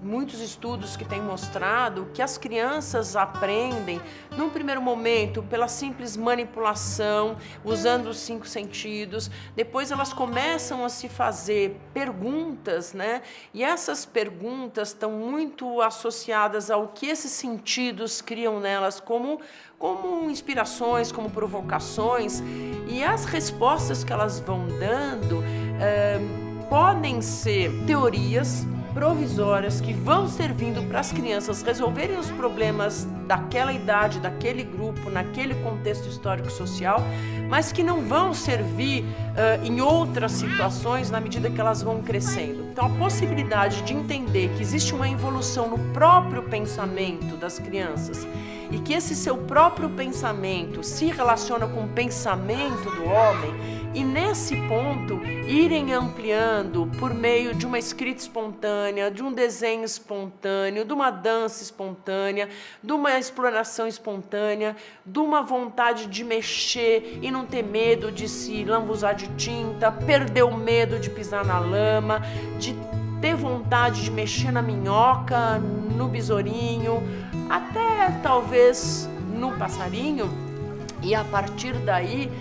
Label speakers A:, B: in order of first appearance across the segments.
A: Muitos estudos que têm mostrado que as crianças aprendem, num primeiro momento, pela simples manipulação, usando os 5 sentidos, depois elas começam a se fazer perguntas, né? E essas perguntas estão muito associadas ao que esses sentidos criam nelas como inspirações, como provocações, e as respostas que elas vão dando podem ser teorias provisórias que vão servindo para as crianças resolverem os problemas daquela idade, daquele grupo, naquele contexto histórico-social, mas que não vão servir em outras situações na medida que elas vão crescendo. Então, a possibilidade de entender que existe uma evolução no próprio pensamento das crianças e que esse seu próprio pensamento se relaciona com o pensamento do homem, e nesse ponto irem ampliando por meio de uma escrita espontânea, de um desenho espontâneo, de uma dança espontânea, de uma exploração espontânea, de uma vontade de mexer e não ter medo de se lambuzar de tinta, perder o medo de pisar na lama, de ter vontade de mexer na minhoca, no besourinho, até talvez no passarinho, e a partir daí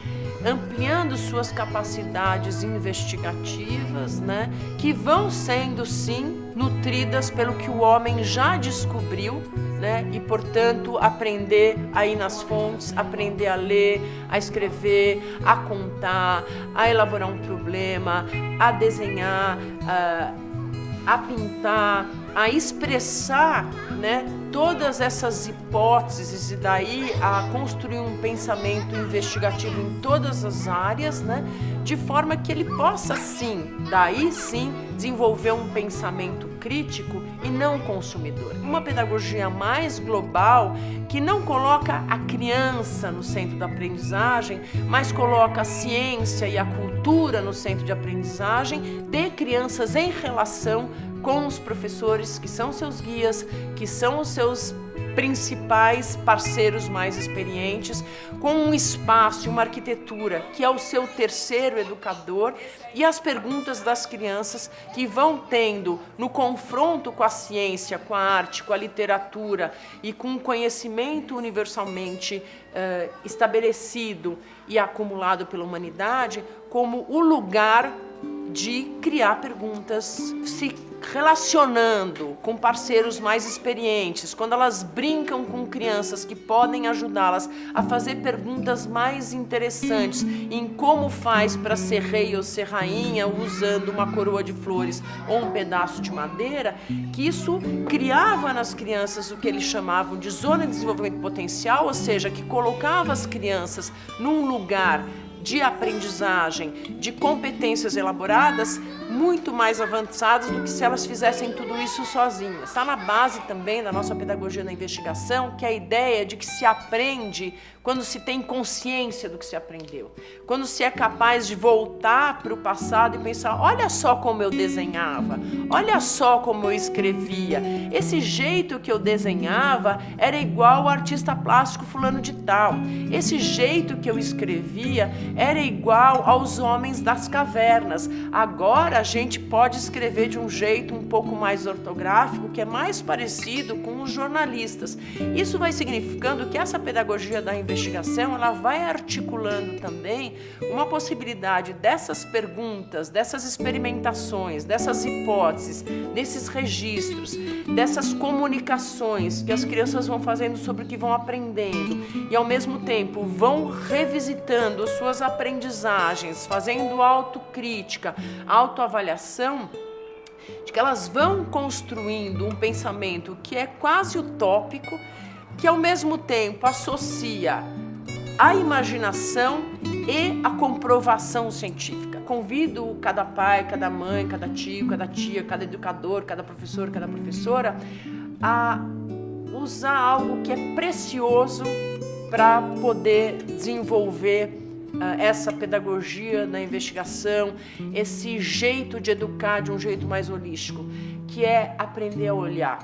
A: ampliando suas capacidades investigativas, né, que vão sendo sim nutridas pelo que o homem já descobriu, né, e portanto aprender a ir nas fontes, aprender a ler, a escrever, a contar, a elaborar um problema, a desenhar, a pintar, a expressar, né, todas essas hipóteses e daí a construir um pensamento investigativo em todas as áreas, né, de forma que ele possa sim, daí sim, desenvolver um pensamento crítico e não consumidor. Uma pedagogia mais global que não coloca a criança no centro da aprendizagem, mas coloca a ciência e a cultura no centro de aprendizagem de crianças em relação com os professores que são seus guias, que são os seus principais parceiros mais experientes, com um espaço, uma arquitetura que é o seu terceiro educador, e as perguntas das crianças que vão tendo no confronto com a ciência, com a arte, com a literatura e com o conhecimento universalmente estabelecido e acumulado pela humanidade, como o lugar de criar perguntas, se relacionando com parceiros mais experientes, quando elas brincam com crianças que podem ajudá-las a fazer perguntas mais interessantes em como faz para ser rei ou ser rainha usando uma coroa de flores ou um pedaço de madeira, que isso criava nas crianças o que eles chamavam de zona de desenvolvimento potencial, ou seja, que colocava as crianças num lugar de aprendizagem, de competências elaboradas muito mais avançadas do que se elas fizessem tudo isso sozinhas. Está na base também da nossa pedagogia da investigação, que é a ideia de que se aprende quando se tem consciência do que se aprendeu, quando se é capaz de voltar para o passado e pensar, olha só como eu desenhava, olha só como eu escrevia, esse jeito que eu desenhava era igual ao artista plástico fulano de tal, esse jeito que eu escrevia era igual aos homens das cavernas, agora a gente pode escrever de um jeito um pouco mais ortográfico, que é mais parecido com os jornalistas. Isso vai significando que essa pedagogia da investigação, ela vai articulando também uma possibilidade dessas perguntas, dessas experimentações, dessas hipóteses, desses registros, dessas comunicações que as crianças vão fazendo sobre o que vão aprendendo e ao mesmo tempo vão revisitando suas aprendizagens, fazendo autocrítica, autoavaliação, de que elas vão construindo um pensamento que é quase utópico, que ao mesmo tempo associa a imaginação e a comprovação científica. Convido cada pai, cada mãe, cada tio, cada tia, cada educador, cada professor, cada professora a usar algo que é precioso para poder desenvolver essa pedagogia na investigação, esse jeito de educar de um jeito mais holístico, que é aprender a olhar,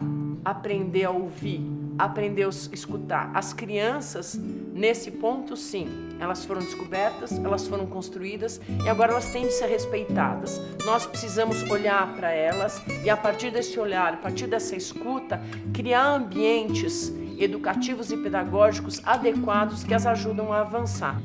A: aprender a ouvir, aprender a escutar. As crianças Nesse ponto, sim, elas foram descobertas, elas foram construídas e agora elas têm de ser respeitadas. Nós precisamos olhar para elas e, a partir desse olhar, a partir dessa escuta, criar ambientes educativos e pedagógicos adequados que as ajudam a avançar.